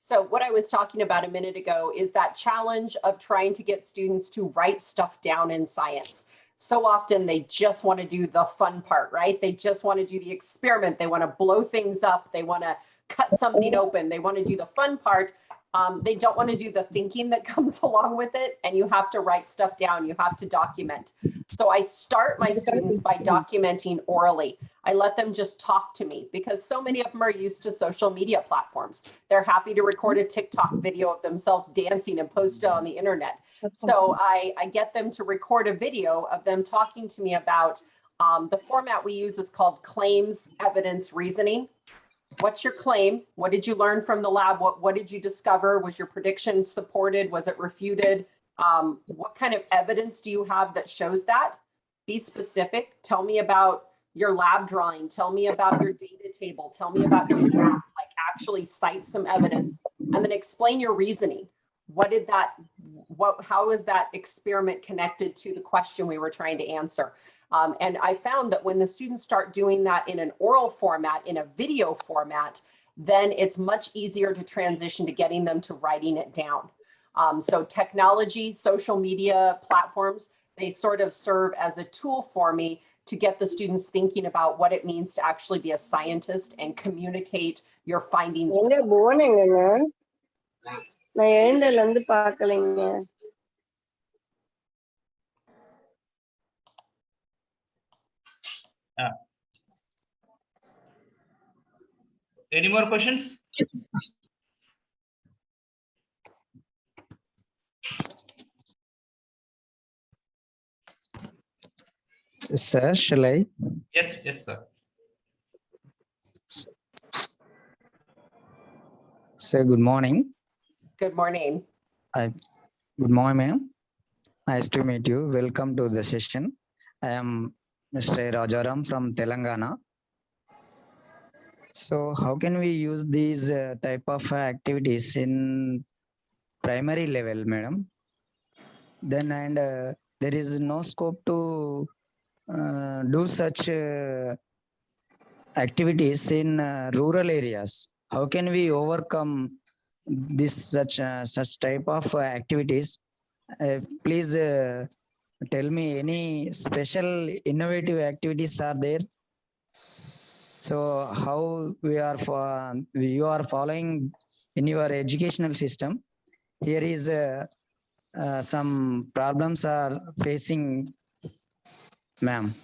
So what I was talking about a minute ago is that challenge of trying to get students to write stuff down in science. So often they just want to do the fun part, right? They just want to do the experiment. They want to blow things up. They want to cut something open. They want to do the fun part. They don't want to do the thinking that comes along with it. And you have to write stuff down. You have to document. So I start my students by documenting orally. I let them just talk to me because so many of them are used to social media platforms. They're happy to record a TikTok video of themselves dancing and post it on the internet. So I get them to record a video of them talking to me about the format we use is called claims, evidence, reasoning. What's your claim? What did you learn from the lab? What did you discover? Was your prediction supported? Was it refuted? What kind of evidence do you have that shows that? Be specific. Tell me about your lab drawing. Tell me about your data table. Tell me about your graph. Like actually cite some evidence and then explain your reasoning. How is that experiment connected to the question we were trying to answer? And I found that when the students start doing that in an oral format, in a video format, then it's much easier to transition to getting them to writing it down. So technology, social media platforms, they sort of serve as a tool for me to get the students thinking about what it means to actually be a scientist and communicate your findings. Any more questions? Sir, shall I? Yes, sir. Sir, good morning. Good morning. Good morning, ma'am. Nice to meet you. Welcome to the session. I am Mr. Rajaram from Telangana. So how can we use these type of activities in primary level, madam? Then there is no scope to do such activities in rural areas. How can we overcome this such type of activities? Please tell me any special innovative activities are there. So how you are following in your educational system? Here is some problems are facing, ma'am.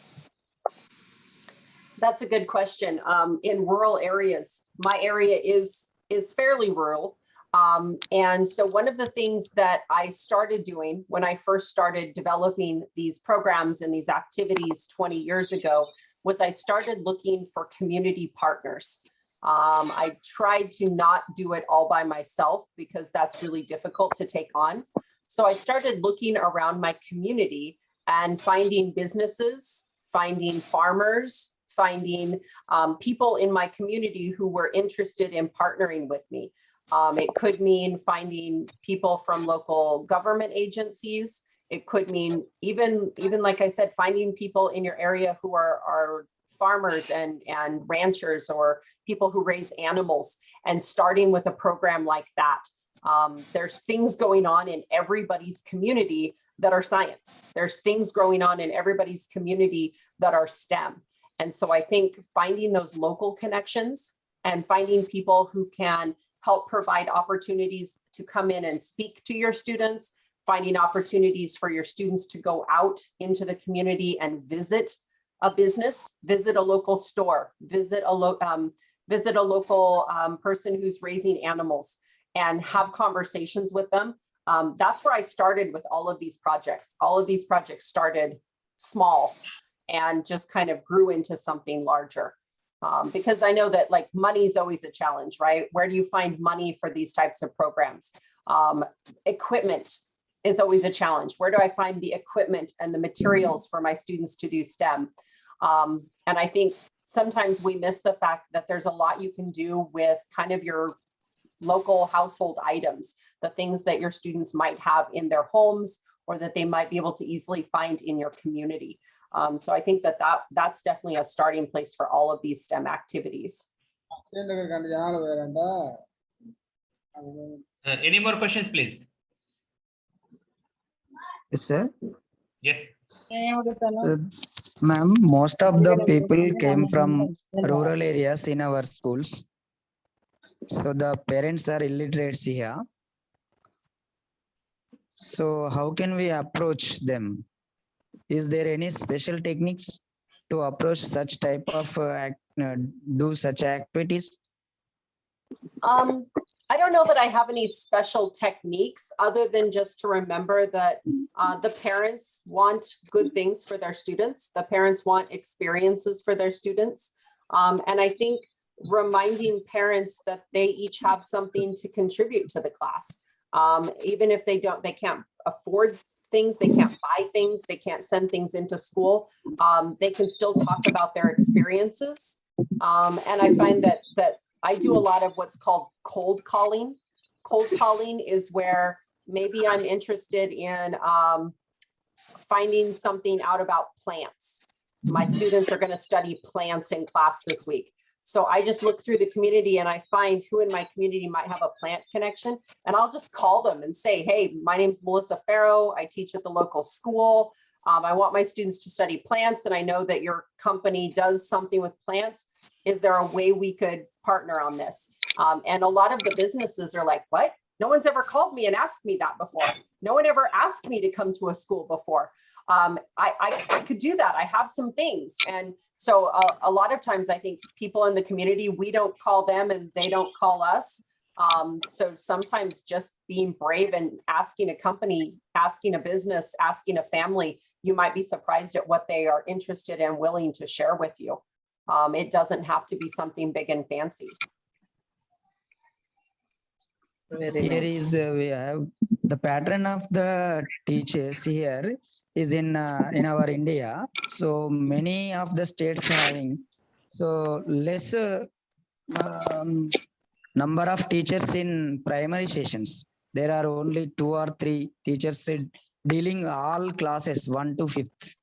That's a good question. In rural areas, my area is fairly rural. And so one of the things that I started doing when I first started developing these programs and these activities 20 years ago was I started looking for community partners. I tried to not do it all by myself because that's really difficult to take on. So I started looking around my community and finding businesses, finding farmers, finding people in my community who were interested in partnering with me. It could mean finding people from local government agencies. It could mean even like I said, finding people in your area who are farmers and ranchers or people who raise animals and starting with a program like that. There's things going on in everybody's community that are science. There's things going on in everybody's community that are STEM. And so I think finding those local connections and finding people who can help provide opportunities to come in and speak to your students, finding opportunities for your students to go out into the community and visit a business, visit a local store, visit a local person who's raising animals and have conversations with them. That's where I started with all of these projects. All of these projects started small and just kind of grew into something larger. Because I know that like money is always a challenge, right? Where do you find money for these types of programs? Equipment is always a challenge. Where do I find the equipment and the materials for my students to do STEM? And I think sometimes we miss the fact that there's a lot you can do with kind of your local household items, the things that your students might have in their homes or that they might be able to easily find in your community. So I think that's definitely a starting place for all of these STEM activities. Any more questions, please? Yes, sir. Yes. Ma'am, most of the people came from rural areas in our schools. So the parents are illiterates here. So how can we approach them? Is there any special techniques to approach such type of do such activities? I don't know that I have any special techniques other than just to remember that the parents want good things for their students. The parents want experiences for their students. And I think reminding parents that they each have something to contribute to the class. Even if they can't afford things, they can't buy things, they can't send things into school, they can still talk about their experiences. And I find that I do a lot of what's called cold calling. Cold calling is where maybe I'm interested in finding something out about plants. My students are going to study plants in class this week. So I just look through the community and I find who in my community might have a plant connection. And I'll just call them and say, hey, my name's Melissa Farrow. I teach at the local school. I want my students to study plants. And I know that your company does something with plants. Is there a way we could partner on this? And a lot of the businesses are like, what? No one's ever called me and asked me that before. No one ever asked me to come to a school before. I could do that. I have some things. And so a lot of times I think people in the community, we don't call them and they don't call us. So sometimes just being brave and asking a company, asking a business, asking a family, you might be surprised at what they are interested and willing to share with you. It doesn't have to be something big and fancy. Here is we have the pattern of the teachers here is in our India. So many of the states having so less number of teachers in primary sessions. There are only 2 or 3 teachers dealing all classes 1 to 5th.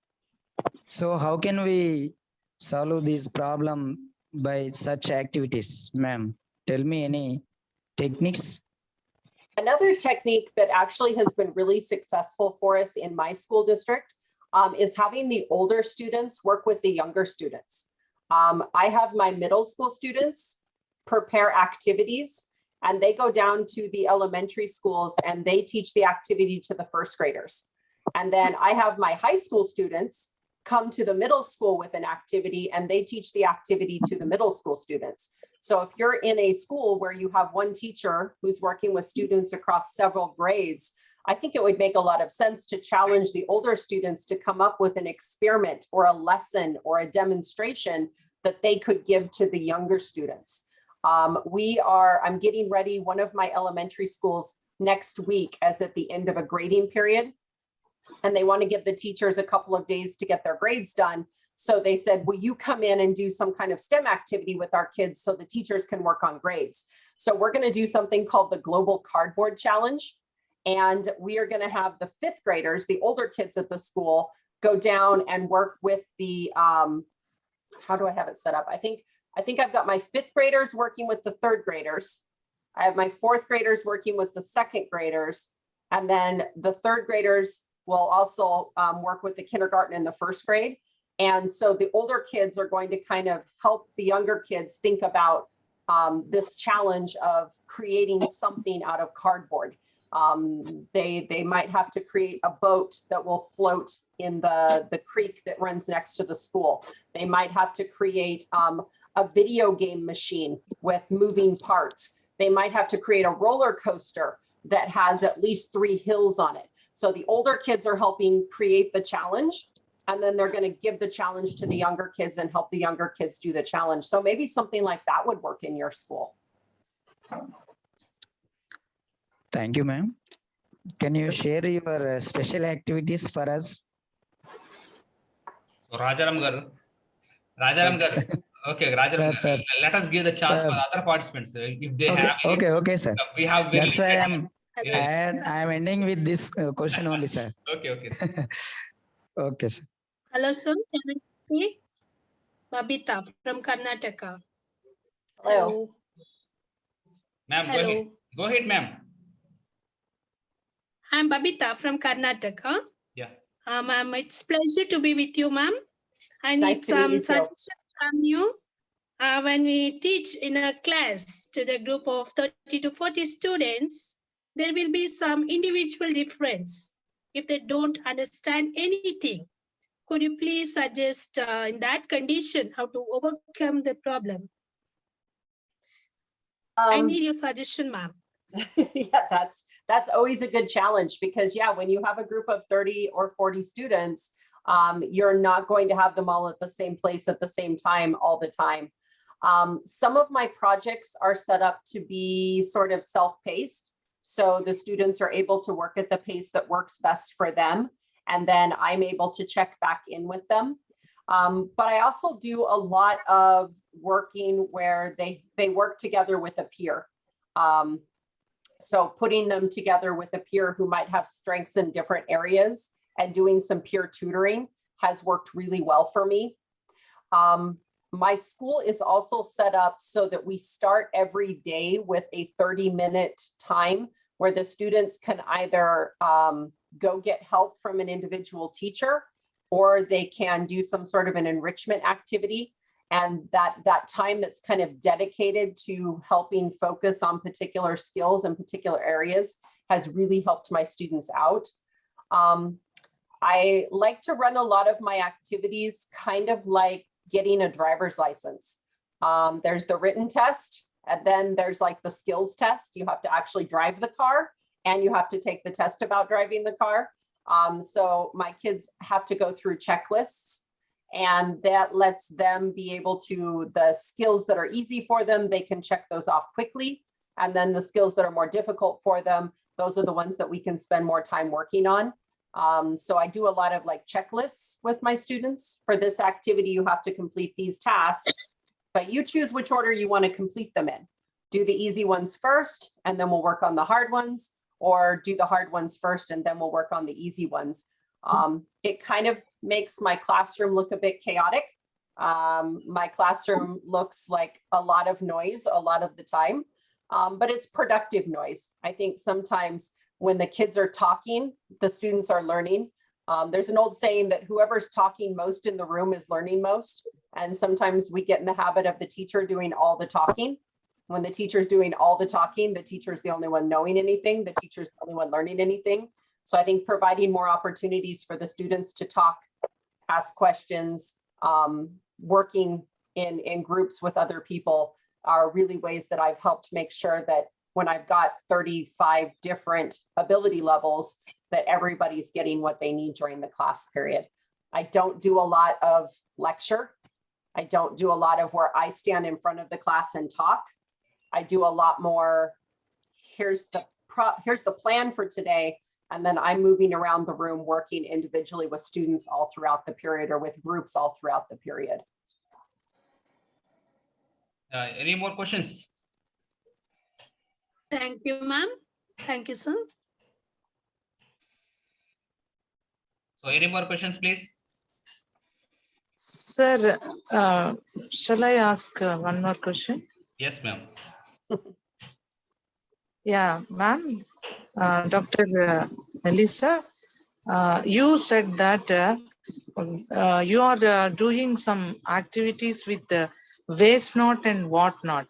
So how can we solve this problem by such activities, ma'am? Tell me any techniques. Another technique that actually has been really successful for us in my school district is having the older students work with the younger students. I have my middle school students prepare activities and they go down to the elementary schools and they teach the activity to the first graders. And then I have my high school students come to the middle school with an activity and they teach the activity to the middle school students. So if you're in a school where you have one teacher who's working with students across several grades, I think it would make a lot of sense to challenge the older students to come up with an experiment or a lesson or a demonstration that they could give to the younger students. I'm getting ready, one of my elementary schools next week as at the end of a grading period. And they want to give the teachers a couple of days to get their grades done. So they said, will you come in and do some kind of STEM activity with our kids so the teachers can work on grades? So we're going to do something called the Global Cardboard Challenge. And we are going to have the 5th graders, the older kids at the school, go down and work with the, how do I have it set up? I think I've got my 5th graders working with the 3rd graders. I have my 4th graders working with the 2nd graders. And then the 3rd graders will also work with the kindergarten and the 1st grade. And so the older kids are going to kind of help the younger kids think about this challenge of creating something out of cardboard. They might have to create a boat that will float in the creek that runs next to the school. They might have to create a video game machine with moving parts. They might have to create a roller coaster that has at least 3 hills on it. So the older kids are helping create the challenge, and then they're going to give the challenge to the younger kids and help the younger kids do the challenge. So maybe something like that would work in your school. Thank you, ma'am. Can you share your special activities for us? So Rajaram garu. Okay, Rajaram, Sir. let us give the chance Sir. for other participants. If they Okay, have any, okay, sir. We have very That's why limited I'm ending with this question only, sir. Okay. Okay, sir. Hello, sir. Can I speak? Babita from Karnataka. Hello. Ma'am, go Hello. ahead. Go ahead, ma'am. I'm Babita from Karnataka. Yeah. Ma'am, it's pleasure to be with you, ma'am. I Nice need to meet some you too. suggestions from you. When we teach in a class to the group of 30 to 40 students, there will be some individual difference if they don't understand anything. Could you please suggest in that condition how to overcome the problem? I need your suggestion, ma'am. Yeah, that's always a good challenge because yeah, when you have a group of 30 or 40 students, you're not going to have them all at the same place at the same time all the time. Some of my projects are set up to be sort of self-paced. So the students are able to work at the pace that works best for them. And then I'm able to check back in with them. But I also do a lot of working where they work together with a peer. So putting them together with a peer who might have strengths in different areas and doing some peer tutoring has worked really well for me. My school is also set up so that we start every day with a 30-minute time where the students can either go get help from an individual teacher, or they can do some sort of an enrichment activity. And that time that's kind of dedicated to helping focus on particular skills and particular areas has really helped my students out. I like to run a lot of my activities kind of like getting a driver's license. There's the written test, and then there's like the skills test. You have to actually drive the car, and you have to take the test about driving the car. So my kids have to go through checklists, and that lets them be able to, the skills that are easy for them, they can check those off quickly. And then the skills that are more difficult for them, those are the ones that we can spend more time working on. So I do a lot of like checklists with my students. For this activity, you have to complete these tasks, but you choose which order you want to complete them in. Do the easy ones first, and then we'll work on the hard ones, or do the hard ones first, and then we'll work on the easy ones. It kind of makes my classroom look a bit chaotic. My classroom looks like a lot of noise a lot of the time, but it's productive noise. I think sometimes when the kids are talking, the students are learning. There's an old saying that whoever's talking most in the room is learning most. And sometimes we get in the habit of the teacher doing all the talking. When the teacher's doing all the talking, the teacher's the only one knowing anything. The teacher's the only one learning anything. So I think providing more opportunities for the students to talk, ask questions, working in groups with other people are really ways that I've helped make sure that when I've got 35 different ability levels, that everybody's getting what they need during the class period. I don't do a lot of lecture. I don't do a lot of where I stand in front of the class and talk. I do a lot more, here's the plan for today. And then I'm moving around the room, working individually with students all throughout the period, or with groups all throughout the period. Any more questions? Thank you, ma'am. Thank you, sir. So any more questions, please? Sir, shall I ask one more question? Yes, ma'am. Yeah, ma'am, Dr. Melissa, you said that you are doing some activities with waste not and what not.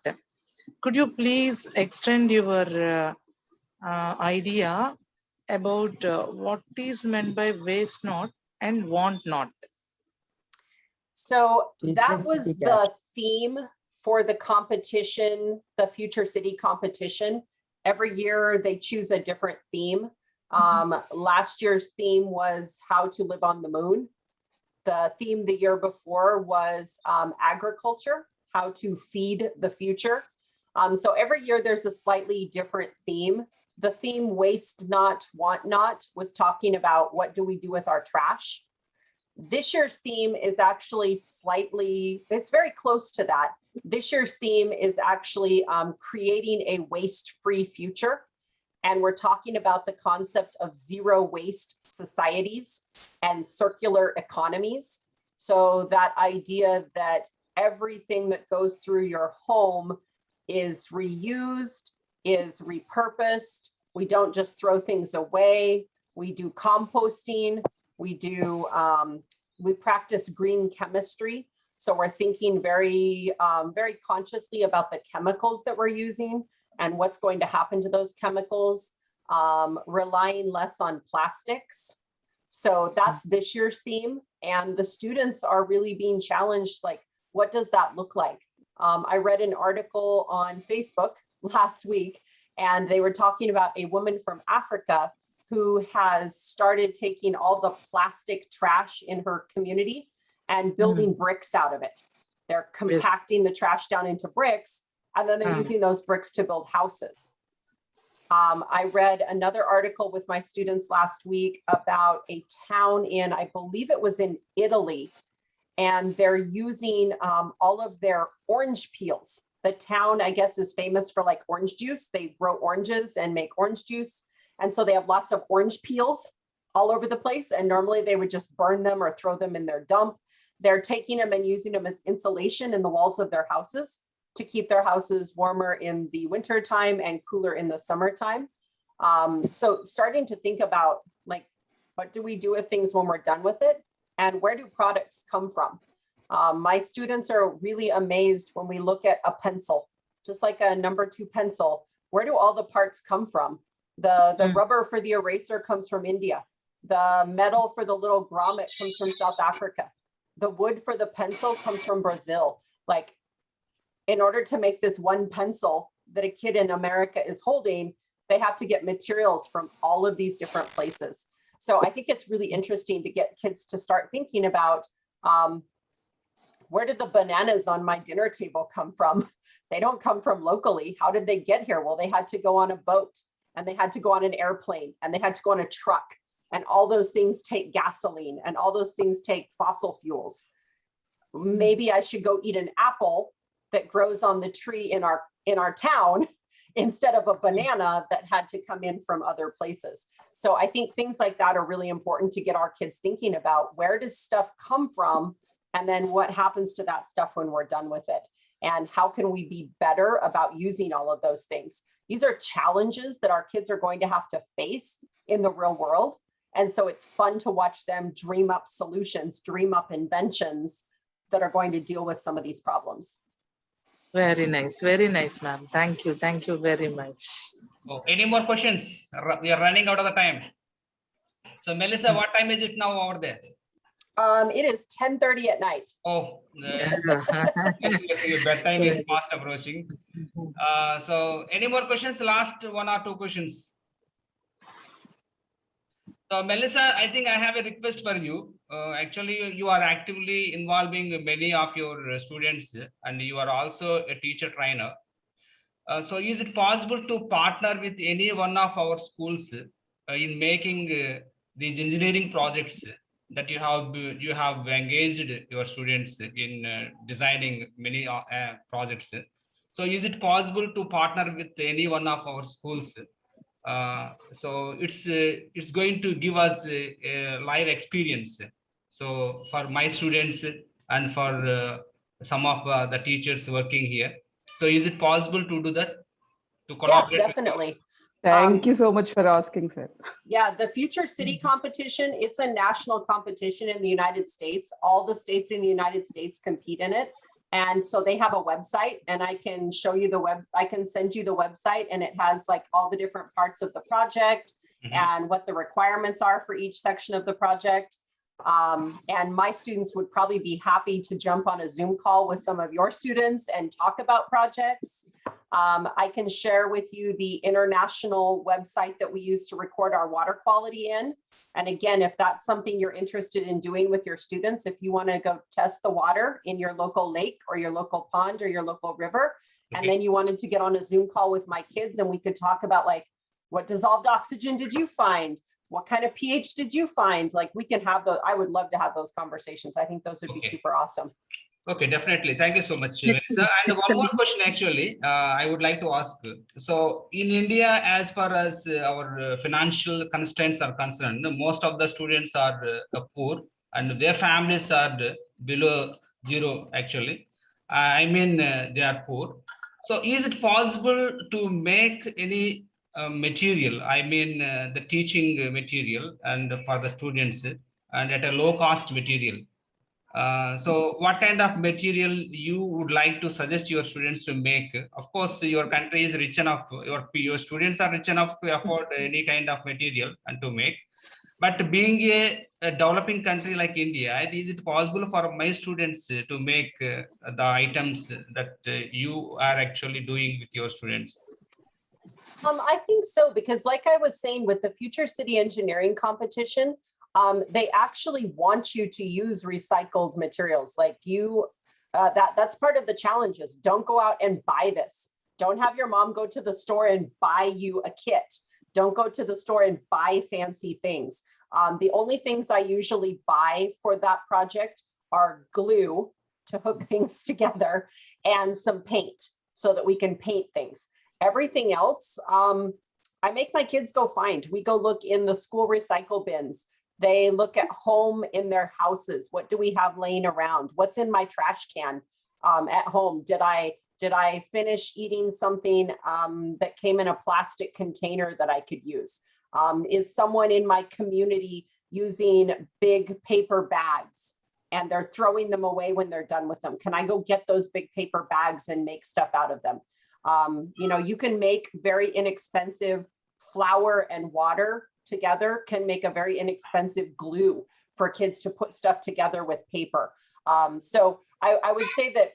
Could you please extend your idea about what is meant by waste not and want not? So that Future was City the theme for the competition, the Future City competition. Every year they choose a different theme. Last year's theme was how to live on the moon. The theme the year before was agriculture, how to feed the future. So every year there's a slightly different theme. The theme waste not, want not was talking about what do we do with our trash. This year's theme is actually slightly, it's very close to that. This year's theme is actually creating a waste-free future. And we're talking about the concept of zero waste societies and circular economies. So that idea that everything that goes through your home is reused, is repurposed. We don't just throw things away. We do composting. We practice green chemistry. So we're thinking very consciously about the chemicals that we're using and what's going to happen to those chemicals, relying less on plastics. So that's this year's theme. And the students are really being challenged, like, what does that look like? I read an article on Facebook last week, and they were talking about a woman from Africa who has started taking all the plastic trash in her community and building bricks out of it. They're compacting the trash down into bricks, and then they're using those bricks to build houses. I read another article with my students last week about a town in, I believe it was in Italy, and they're using all of their orange peels. The town, I guess, is famous for like orange juice. They grow oranges and make orange juice. And so they have lots of orange peels all over the place. And normally they would just burn them or throw them in their dump. They're taking them and using them as insulation in the walls of their houses to keep their houses warmer in the winter time and cooler in the summertime. So starting to think about, like, what do we do with things when we're done with it? And where do products come from? My students are really amazed when we look at a pencil, just like a number 2 pencil. Where do all the parts come from? The rubber for the eraser comes from India. The metal for the little grommet comes from South Africa. The wood for the pencil comes from Brazil. Like, in order to make this one pencil that a kid in America is holding, they have to get materials from all of these different places. So I think it's really interesting to get kids to start thinking about, where did the bananas on my dinner table come from? They don't come from locally. How did they get here? Well, they had to go on a boat, and they had to go on an airplane, and they had to go on a truck. And all those things take gasoline, and all those things take fossil fuels. Maybe I should go eat an apple that grows on the tree in our town instead of a banana that had to come in from other places. So I think things like that are really important to get our kids thinking about, where does stuff come from? And then what happens to that stuff when we're done with it? And how can we be better about using all of those things? These are challenges that our kids are going to have to face in the real world. And so it's fun to watch them dream up solutions, dream up inventions that are going to deal with some of these problems. Very nice, ma'am. Thank you very much. Oh, any more questions? We are running out of the time. So Melissa, what time is it now over there? It is 10:30 at night. Oh, your bedtime is fast approaching. So any more questions? Last 1 or 2 questions. So Melissa, I think I have a request for you. Actually, you are actively involving many of your students, and you are also a teacher trainer. So is it possible to partner with any one of our schools in making these engineering projects that you have engaged your students in designing many projects? So is it possible to partner with any one of our schools? So it's going to give us a live experience. So for my students and for some of the teachers working here. So is it possible to do that? To collaborate? Yeah, definitely. Thank you so much for asking, sir. Yeah, the Future City competition, it's a national competition in the United States. All the states in the United States compete in it. And so they have a website, and I can show you I can send you the website, and it has like all the different parts of the project and what the requirements are for each section of the project. And my students would probably be happy to jump on a Zoom call with some of your students and talk about projects. I can share with you the international website that we use to record our water quality in. And again, if that's something you're interested in doing with your students, if you want to go test the water in your local lake or your local pond or your local river, and then you wanted to get on a Zoom call with my kids and we could talk about, like, what dissolved oxygen did you find? What kind of pH did you find? Like, we can have those. I would love to have those conversations. I think those would be super awesome. Okay, definitely. Thank you so much, Melissa. And one more question, actually, I would like to ask. So in India, as far as our financial constraints are concerned, most of the students are poor and their families are below zero, actually. I mean, they are poor. So is it possible to make any material, I mean the teaching material and for the students and at a low cost material? So what kind of material you would like to suggest your students to make? Of course, your country is rich enough, your students are rich enough to afford any kind of material and to make. But being a developing country like India, is it possible for my students to make the items that you are actually doing with your students? I think so, because like I was saying with the Future City Engineering competition, they actually want you to use recycled materials. Like that's part of the challenges. Don't go out and buy this. Don't have your mom go to the store and buy you a kit. Don't go to the store and buy fancy things. The only things I usually buy for that project are glue to hook things together and some paint so that we can paint things. Everything else, I make my kids go find. We go look in the school recycle bins. They look at home in their houses. What do we have laying around? What's in my trash can at home? Did I finish eating something that came in a plastic container that I could use? Is someone in my community using big paper bags and they're throwing them away when they're done with them? Can I go get those big paper bags and make stuff out of them? You know, you can make very inexpensive flour and water together, can make a very inexpensive glue for kids to put stuff together with paper. So I would say that,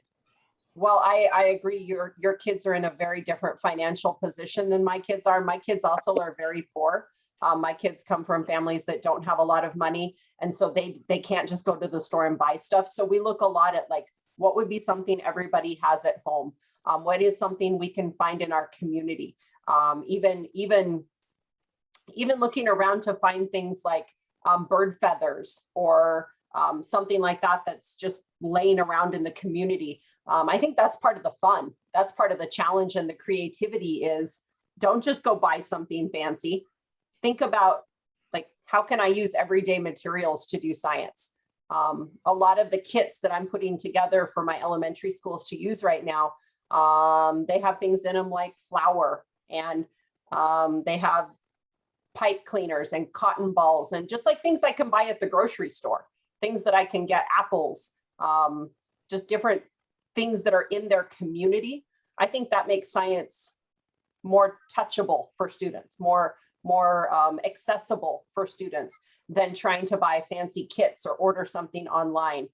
well, I agree, your kids are in a very different financial position than my kids are. My kids also are very poor. My kids come from families that don't have a lot of money. And so they can't just go to the store and buy stuff. So we look a lot at like, what would be something everybody has at home? What is something we can find in our community? Even looking around to find things like bird feathers or something like that that's just laying around in the community. I think that's part of the fun. That's part of the challenge and the creativity is don't just go buy something fancy. Think about like, how can I use everyday materials to do science? A lot of the kits that I'm putting together for my elementary schools to use right now, they have things in them like flour and they have pipe cleaners and cotton balls and just like things I can buy at the grocery store, things that I can get, apples, just different things that are in their community. I think that makes science more touchable for students, more accessible for students than trying to buy fancy kits or order something online.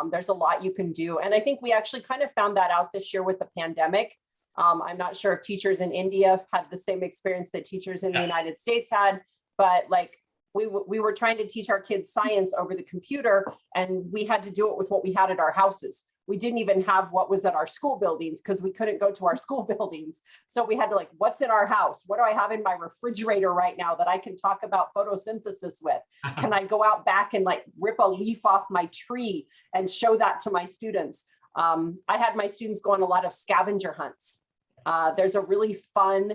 There's a lot you can do. And I think we actually kind of found that out this year with the pandemic. I'm not sure if teachers in India had the same experience that teachers in the United States had, but like we were trying to teach our kids science over the computer and we had to do it with what we had at our houses. We didn't even have what was at our school buildings because we couldn't go to our school buildings. So we had to like, what's in our house? What do I have in my refrigerator right now that I can talk about photosynthesis with? Can I go out back and like rip a leaf off my tree and show that to my students? I had my students go on a lot of scavenger hunts. There's a really fun,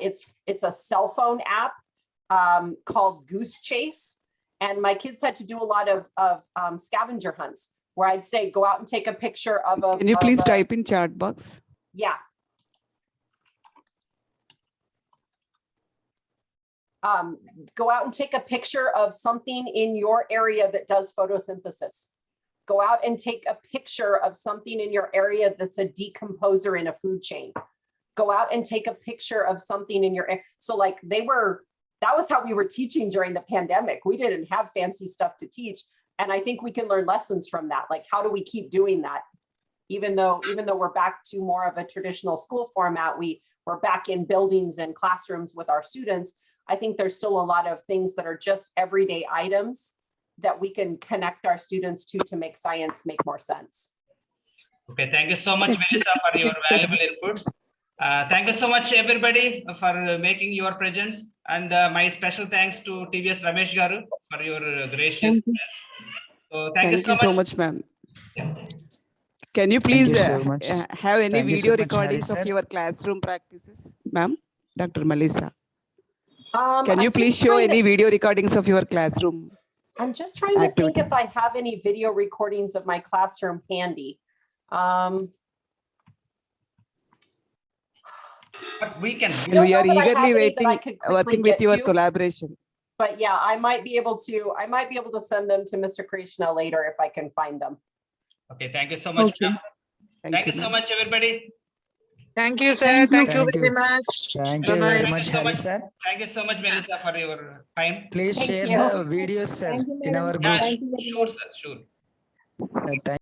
it's a cell phone app called Goose Chase. And my kids had to do a lot of scavenger hunts where I'd say, go out and take a picture of a— Can you please type in chat box? Yeah. Go out and take a picture of something in your area that does photosynthesis. Go out and take a picture of something in your area that's a decomposer in a food chain. Go out and take a picture of something in your area. So like that was how we were teaching during the pandemic. We didn't have fancy stuff to teach. And I think we can learn lessons from that. Like, how do we keep doing that? Even though we're back to more of a traditional school format, we're back in buildings and classrooms with our students. I think there's still a lot of things that are just everyday items that we can connect our students to make science make more sense. Okay, thank you so much, Melissa, for your valuable inputs. Thank you so much, everybody, for making your presence. And my special thanks to TVS Ramesh Garu for your gracious presence. So Thank you so much, ma'am. Yeah. Can you please so much. have any Thank you so video much, recordings Hari of sir. your classroom practices, ma'am? Dr. Melissa, can I'm you please just show trying to- any video recordings of your classroom? I'm just trying to think activities? if I have any video recordings of my classroom handy. But we can. And we are Don't know that I have eagerly any that I waiting, could quickly working with get your to. collaboration. But yeah, I might be able to send them to Mr. Krishna later if I can find them. Okay, thank you so much. Okay. ma'am. Thank you so ma'am. much, everybody. Thank you, sir. Thank you. Thank you Thank very you. much. Thank you Bye-bye. very Thank you much, so Hari much. sir. Thank you so much, Melissa, for your time. Please Thank share you. the videos, sir, Thank you, in madam. our Yeah, group. Thank you very sure, much. sir, sure. Thank